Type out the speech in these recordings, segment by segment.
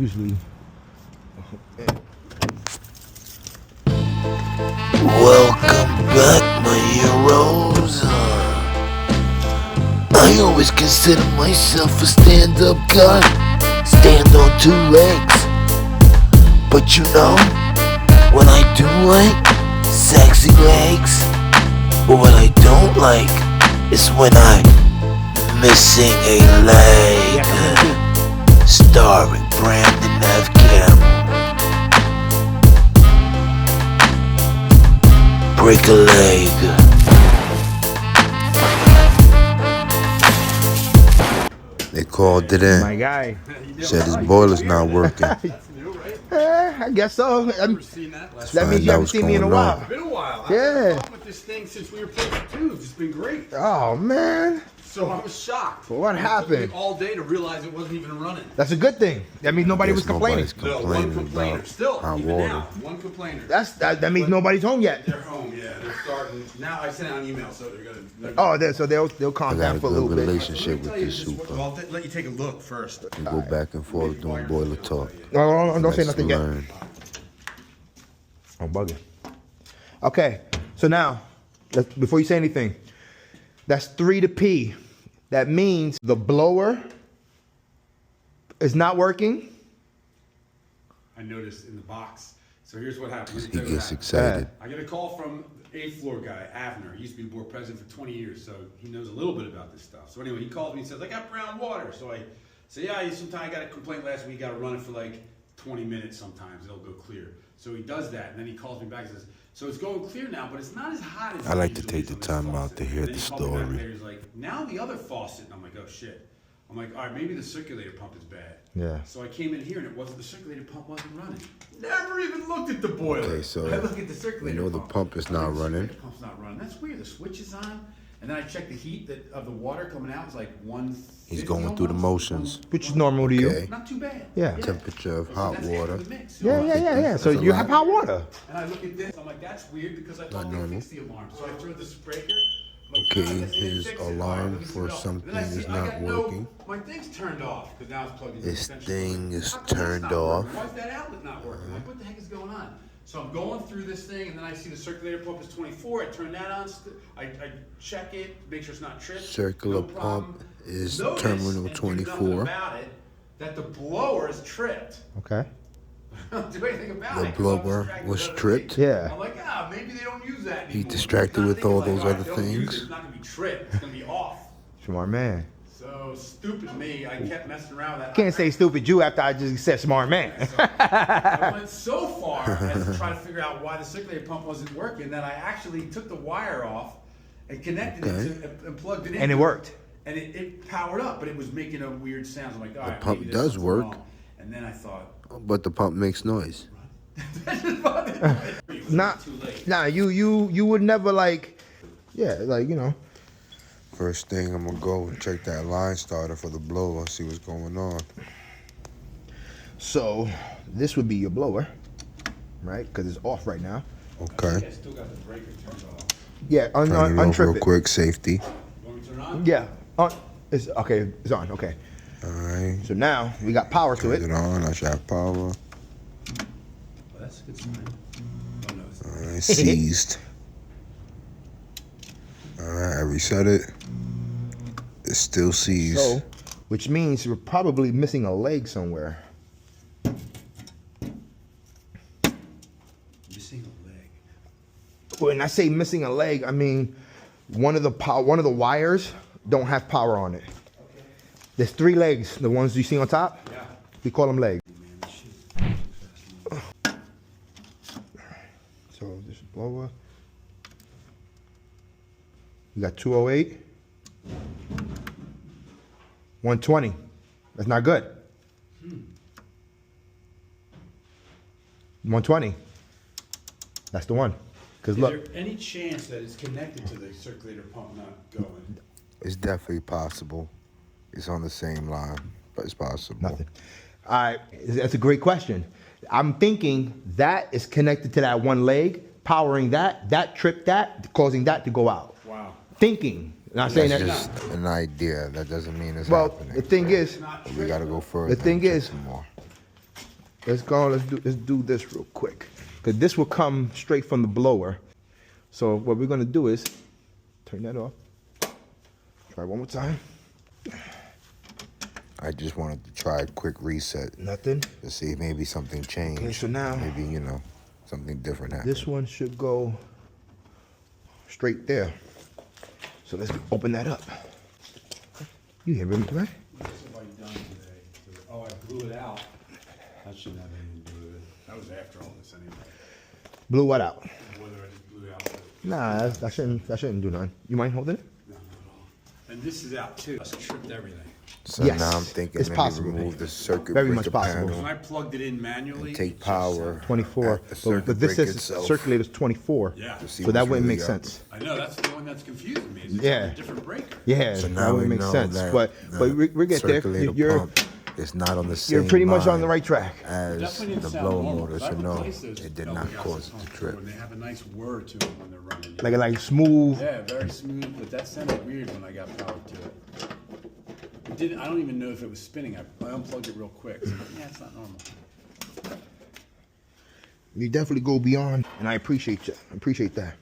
usually. Welcome back, my heroes. I always consider myself a stand-up guy. Stand on two legs. But you know, what I do like, sexy legs. But what I don't like is when I'm missing a leg. Starring Brandon F. Campbell. Break a leg. They called it in. My guy. Said his boiler's not working. I guess so. That means you Find out haven't what's seen me in a going while. on. It's been a while. Yeah. I've been talking with this thing since we were playing tubes. It's been great. Oh man, So I was shocked. What It happened? took me all day to realize it wasn't even running. that's a good thing. That means nobody was Guess complaining. nobody's No, one complaining complainer. about Still, hot even water. now, one complainer. That means nobody's home yet. They're home, yeah. They're starting. Now I sent out an email, so they're gonna. Oh, so they'll I calm got down a for a good little bit. relationship with this super. Well, I'll let you take a look first. We go back and forth doing boiler talk. No, don't say Let's nothing yet. learn. I'm bugging. Okay, so now, before you say anything, that's 3 to P. That means the blower is not working. I noticed in the box. So here's what happened. He gets excited. I get a call from the 8th floor guy, Avner. He used to be board president for 20 years, so he knows a little bit about this stuff. So anyway, he calls me and says, I got brown water. So I say, yeah, sometimes I got a complaint last week, got to run it for like 20 minutes sometimes, it'll go clear. So he does that, and then he calls me back and says, so it's going clear now, but it's not as hot as I like it to usually take the is on this time out faucet." to hear Then the he called me back story. later, he's like, now the other faucet. And I'm like, oh shit. I'm like, all right, maybe the circulator pump is bad. Yeah. So I came in here and the circulator pump wasn't running. Never even looked at the boiler. Okay, so I look at the circulator we know the pump is not The running. circulator pump's not running. That's weird. The switch is on, and then I checked the heat of the water coming out. It's like 150. He's going through the motions. Which is normal to you. Okay. Not too bad. Yeah. Temperature of So hot that's water. after the mix. Yeah. So That's a you lot. have hot water. And I look at this. I'm like, that's weird because I thought Not they normal. fixed the alarm. So I throw the breaker. I'm like, Okay, "God, they didn't his fix it." alarm All right, let me for see it. something Then I see is I not got working. my thing's turned off because now it's plugged in. This thing is How come that's turned not off. working? Why is that outlet not working? I'm like, what the heck is going on? So I'm going through this thing, and then I see the circulator pump is 24. I turn that on. I check it, make sure it's not tripped. Circular no problem. pump is Notice, terminal and do 24. nothing about it, that the blower is tripped. Okay. I don't do anything about The it. 'cause I'm blower distracted was with other tripped? things. Yeah. I'm like, maybe they don't use that He anymore. distracted Not with thinking all like, those all right, other don't use it, things? It's not gonna be tripped. It's gonna be off. Smart man. So stupid me. I kept messing around with that. Can't say stupid you after I just said smart man. I went so far as to try to figure out why the circulator pump wasn't working that I actually took the wire off and connected it to, and plugged it in. And it worked. And it powered up, but it was making a weird sound. I'm like, all right, pump maybe there's does something work. wrong. And then I thought, But the pump makes noise. Nah, you would never like. First thing, I'm gonna go and check that line starter for the blower, see what's going on. So this would be your blower, right? Because it's off right now. Okay. I still got the breaker turned off. Yeah, Turn it off untrip real it. quick, safety. You want me to turn it on? Yeah, it's okay. It's on. Okay. Alright. So now we got power to Turn it. it on, I should have power. Well, that's a good sign. Oh, no, it's not. Alright, seized. Alright, I reset it. It's still seized. So, which means we're probably missing a leg somewhere. Missing a leg. When I say missing a leg, I mean one of the wires don't have power on it. There's 3 legs, the ones you see on top. Yeah. We call them legs. So this is blower. We got 208. 120. That's not good. 120. That's the one. Because Is look, there any chance that it's connected to the circulator pump not going? It's definitely possible. It's on the same line, but it's possible. nothing. All right, that's a great question. I'm thinking that is connected to that one leg, powering that tripped that, causing that to go out. Wow. Thinking. Not saying That's that. just an idea. That doesn't mean it's Well, happening. the thing is, We gotta go further. The thing and check is- some more. let's go. Let's do this real quick, because this will come straight from the blower. So what we're gonna do is turn that off. Try one more time. I just wanted to try a quick reset Nothing. to see if maybe something changed. Okay, so now maybe, you know, something different happened. this one should go straight there. So let's open that up. You hear me, right? What have I done today? Oh, I blew it out. That shouldn't have anything to do with it. That was after all this anyway. Blew what out? Whether I just blew it out. Nah, that shouldn't do nothing. You mind holding it? No, not at all. And this is out too. I tripped everything. So Yes, now I'm thinking it's maybe possible. remove the circuit Very breaker much possible. panel When I plugged it in manually, and take it just power. said- 24. At the circuit But this breaker says itself. circulator's 24. Yeah. to see So that what's wouldn't really make up. sense. I know that's the one that's confusing me. Is it's Yeah. a different breaker. Yeah, So that now would we make know sense. that But the we get there. circulator You're pump is not on the same you're pretty much on the line right track. as Definitely didn't the sound blower normal, motor, 'cause I so no, replaced those it did bell not gaskets cause it on to before, trip. And they have a nice whir to them when they're running. Like smooth. Yeah, very smooth, but that sounded weird when I got power to it. It didn't. I don't even know if it was spinning. I unplugged it real quick. So, yeah, it's not normal. You definitely go beyond, and I appreciate you. I appreciate that.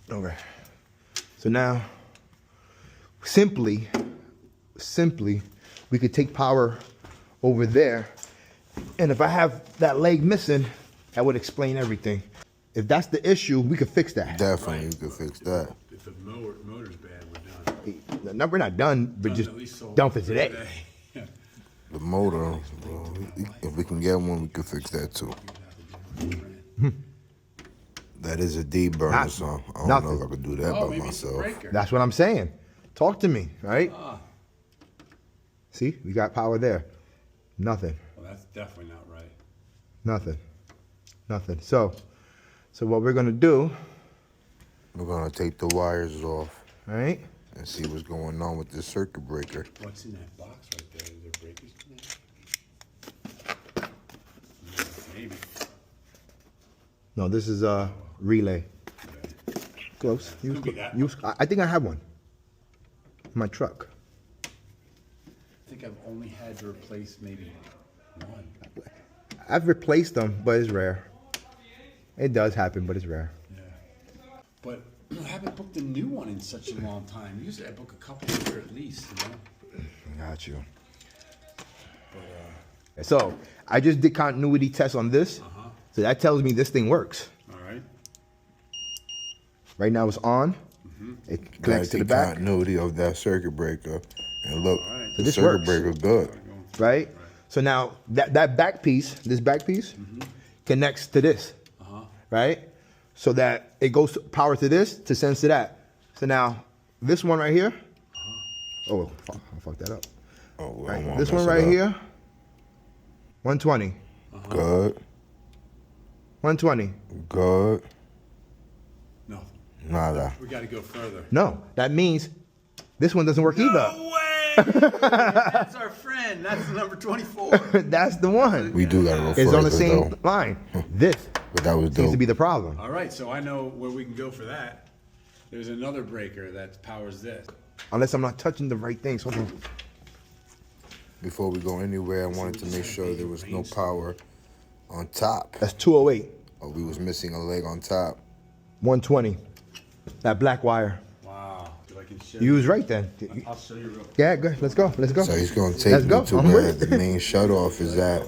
Okay. So now, simply, we could take power over there, and if I have that leg missing, that would explain everything. If that's the issue, we could fix that. Definitely, you could fix that. If the motor's bad, we're done. No, we're not done, but Done, just at least so- done for today. Yeah. The motor, well, if we can get one, we can fix that too. That is a deep burner, Not- so I don't nothing. know if I could do that Oh, by maybe it's a myself. breaker. That's what I'm saying. Talk to me, right? Ah, See, we got power there. Nothing. well, that's definitely not right. Nothing. So what we're gonna do, We're gonna take the wires off all right? and see what's going on with this circuit breaker. What's in that box right there? Is there breakers in there? Maybe. No, this is a relay. Okay. Close. Could be that. I think I have one. In my truck. I think I've only had to replace maybe one. I've replaced them, but it's rare. It does happen, but it's rare. Yeah. But I haven't booked a new one in such a long time. Usually I book a couple a year at least, you know? Got you. But, So I just did continuity tests on this. So that tells me this thing works. all right. Right now it's on. It Gotta connects to the take back, continuity of that circuit breaker, and look, Alright. So the this circuit works. breaker good. right? So now that back piece, this back piece, connects to this, right? So that it goes power to this to sense to that. So now this one right here. Oh, I fucked that up. Oh, well, I Right. don't wanna This one mess it right up. here. 120. Good, 120. good, No. nada. We got to go further. No, that means this one doesn't work either. No way! That's our friend. That's the number 24. That's the one. We do gotta go It's further on the same though. line. This But that was seems dope. to be the problem. All right, so I know where we can go for that. There's another breaker that powers this. Unless I'm not touching the right things. Hold on. Before we go anywhere, I wanted to make sure there was no power on top. That's 208. Or we was missing a leg on top. 120. That black wire. Wow. If I can show You was right then. I'll show you real quick. Yeah, good. Let's go. Let's go. So he's gonna take Let's me go. to I'm where with it. the main shut-off is at.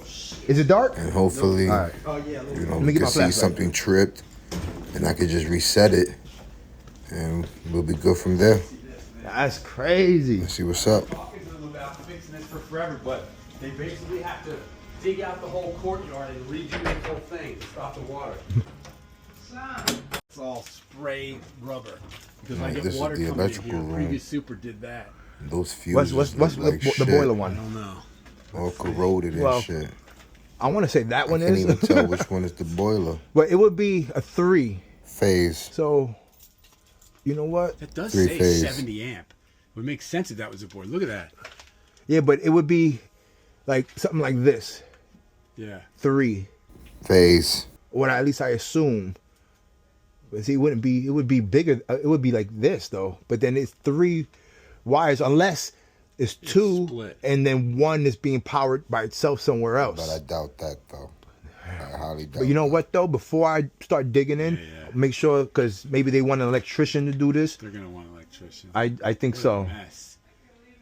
Is it dark? And hopefully, All right. you know, me we get can my see flashlight. something tripped. And I could just reset it. And we'll be good from there. That's crazy. Let's see what's up. Talking to them about fixing this for forever, but they basically have to dig out the whole courtyard and redo the whole thing to stop the water. It's all spray rubber because I Right, get this is water the coming in electrical here. The room. previous super did that. Those fuses What's look the, like the shit. boiler I one? don't know. All corroded and Well, shit. I want to say that I one can't is. even tell which one is the boiler. But it would be a 3. Phase. So, you know what? That does Three say phase. 70 amp. It would make sense if that was a board. Look at that. Yeah, but it would be like something like this. Yeah. 3. Phase. Or at least I assume. But see, it wouldn't be. It would be bigger. It would be like this though. But then it's 3 wires, unless It's two, split. and then one is being powered by itself somewhere else. But I doubt that though. I highly doubt. But you know what though? Before I start digging in, Yeah. make sure, because maybe they want an electrician to do this. They're gonna want an electrician. I think What a so. mess.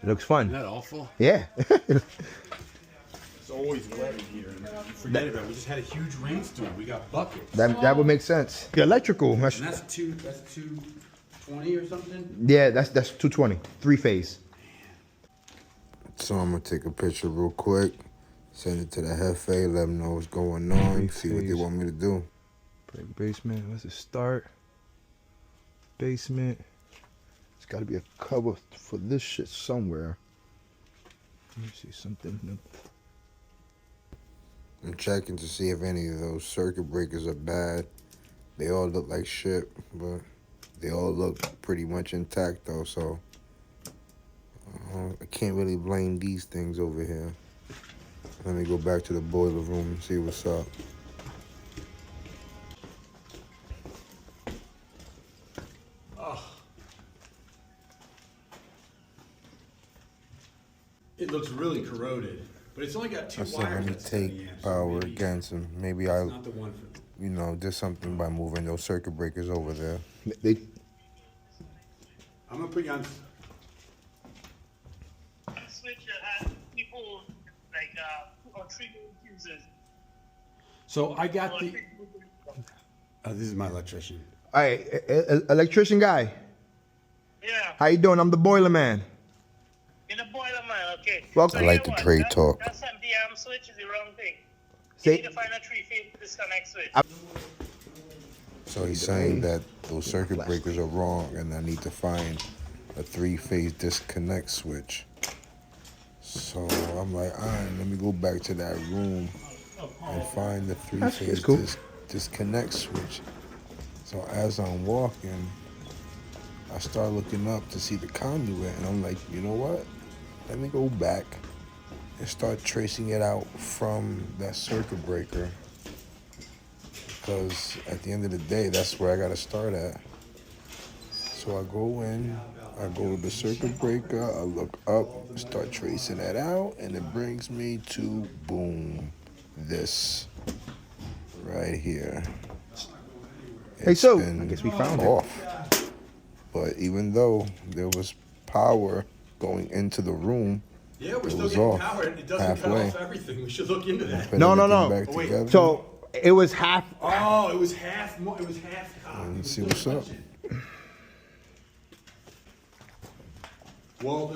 It looks Isn't fun. that awful? Yeah. It's always wet in here. And forget about it. We just had a huge rainstorm. We got buckets. that would make sense. The electrical. That's, And that's 220 or something. yeah, that's 220, 3-phase. So I'm gonna take a picture real quick, send it to the Hefe, let them know what's going on, see what they Three-phase. want me to do. Break basement. Let's just start. Basement. There's got to be a cover for this shit somewhere. Let me see something. I'm checking to see if any of those circuit breakers are bad. They all look like shit, but they all look pretty much intact though, so I can't really blame these things over here. Let me go back to the boiler room and see what's up. It looks really corroded, but it's only got two I wires. said let me at 70 take amps, so power maybe against them. Maybe it's I, not the one for. you know, did something by moving those circuit breakers over there. They I'm gonna put you on. Switch that has people like 2 or 3 fuses. So I got Or the. 3 This is my electrician. All right, electrician guy. Yeah, How you doing? I'm the boiler man. in the boiler man, okay. Welcome. I you like know the what? trade That- talk. That 70 amp switch is the wrong thing. You Say- need to find a 3-phase disconnect switch. So he's saying that those circuit breakers are wrong and I need to find a 3-phase disconnect switch. So I'm like, all right, let me go back to that room and find the 3-phase cool. disconnect switch. So as I'm walking, I start looking up to see the conduit and I'm like, you know what? Let me go back and start tracing it out from that circuit breaker. Because at the end of the day, that's where I gotta start at. So I go in, I go to the circuit breaker, I look up, start tracing that out, and it brings me to, boom, this right here. Hey, It's so, been I guess we found it. off. But even though there was power going into the room, Yeah, we're It still was getting off power. It doesn't halfway. cut off everything. We should look into that. put No. everything back Oh, wait. together. So it was half. Oh, it was half. It was half. Let's see what's up. Well,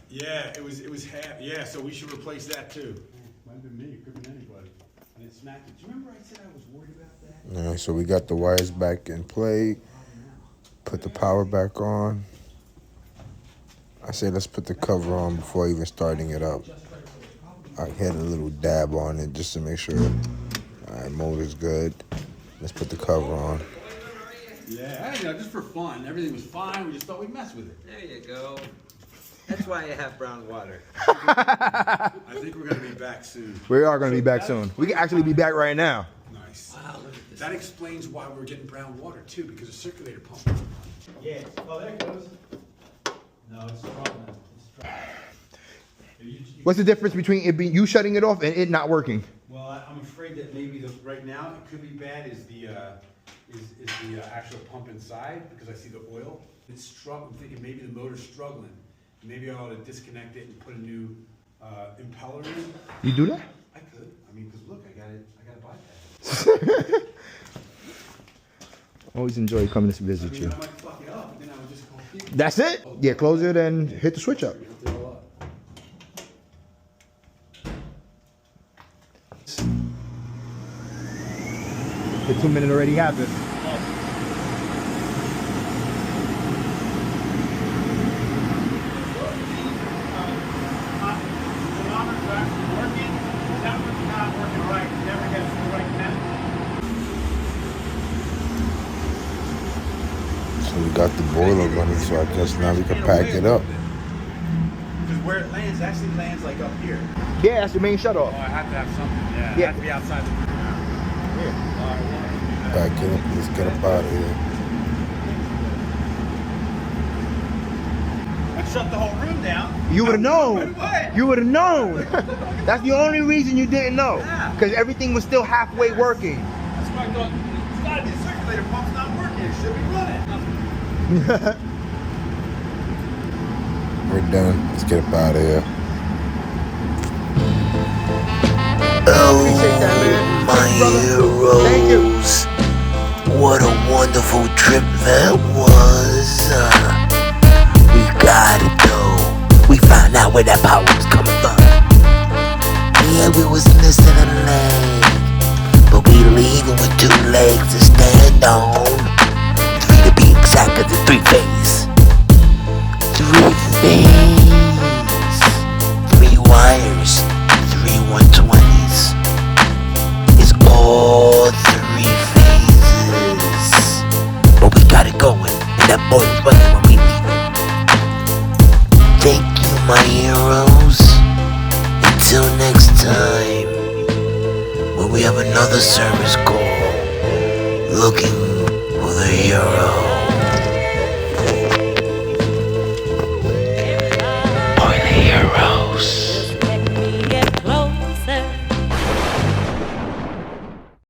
yeah, it was half. Yeah, so we should replace that too. Might have been me. It could have been anybody. And it smacked it. Do you remember I said I was worried about that? All right, so we got the wires back in play. Put the power back on. I say let's put the cover on before even starting it up. I had a little dab on it just to make sure. All right, motor's good. Let's put the cover on. Yeah, you know, just for fun. Everything was fine. We just thought we'd mess with it. There you go. That's why you have brown water. I think we're gonna be back soon. We are going to be back soon. We can actually be back right now. Nice. Wow, look at this. That explains why we're getting brown water too, because of circulator pump. Yeah. Oh, there it goes. No, it's strong now. It's strong. What's the difference between it being you shutting it off and it not working? Well, I'm afraid that maybe right now it could be bad. Is the actual pump inside, because I see the oil. It's struggling. I'm thinking maybe the motor's struggling. Maybe I ought to disconnect it and put a new impeller in. You do that? I could. I mean, because look, I got a bypass. Always enjoy coming to visit I mean, you. I might fuck it up, and then I would just go. That's it? Yeah, close it and hit the switch up. Lift it all up. The 2 minute already happened. Thermometer's actually working. That one's not working right. It never gets the right temp. So we got the boiler running, so I guess now we can pack it up. Because where it lands actually lands like up here. Yeah, that's the main shut off. I have to have something. Yeah. Yeah. It has to be outside the. Pack it up, let's get up out of here. That's shut the whole room down. You would have known. What? You would have known. That's the only reason you didn't know. Yeah. Because everything was still halfway working. That's why I thought, it's gotta be the circulator pump's not working. It should be running. We're done. Let's get up out of here. Appreciate that, man. My Thank you, brother. Thank you. heroes. What a wonderful trip that was. We gotta go. We found out where that power was coming from. Yeah, we was missing a leg, but we leaving with 2 legs to stand on. 3 to be exact, 'cause the 3-phase. 3-phase. 3 wires. 3 120s. It's all 3 phases. But we got it going, and that boy is running when we leave. Thank you, my heroes. Until next time, when we have another service call, looking